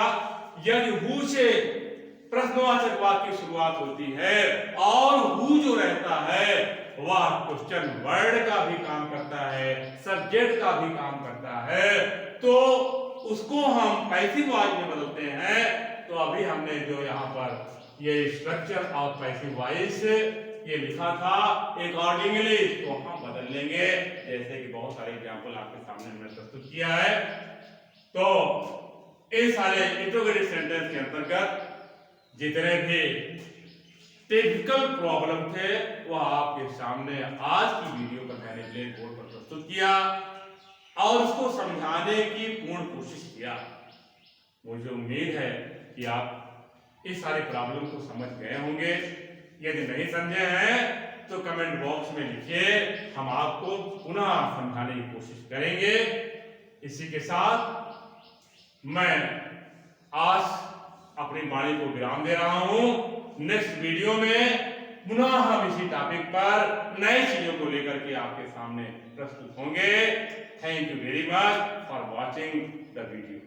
यदि हु से प्रश्नवाचक वाक्य की शुरुआत होती है और हु जो रहता है वह क्वेश्चन वर्ड का भी काम करता है, सब्जेक्ट का भी काम करता है, तो उसको हम पैसिव वॉइस में बदलते हैं। तो अभी हमने जो यहाँ पर ये स्ट्रक्चर ऑफ पैसिव वॉइस ये लिखा था, अकॉर्डिंगली इसको हम बदल लेंगे, जैसे कि बहुत सारे एग्जाम्पल आपके सामने हमने प्रस्तुत किया है। तो इन सारे इंट्रोगेटिव सेंटेंस के अंतर्गत जितने भी टिपिकल प्रॉब्लम थे वह आपके सामने आज की वीडियो पर मैंने ब्लैक बोर्ड पर प्रस्तुत किया और उसको समझाने की पूर्ण कोशिश किया। मुझे उम्मीद है कि आप इस सारे प्रॉब्लम को समझ गए होंगे। यदि नहीं समझे हैं तो कमेंट बॉक्स में लिखिए, हम आपको पुनः समझाने की कोशिश करेंगे। इसी के साथ मैं आज अपनी वाणी को विराम दे रहा हूं। नेक्स्ट वीडियो में पुनः हम इसी टॉपिक पर नई चीजों को लेकर के आपके सामने प्रस्तुत होंगे। Thank you very much for watching the video.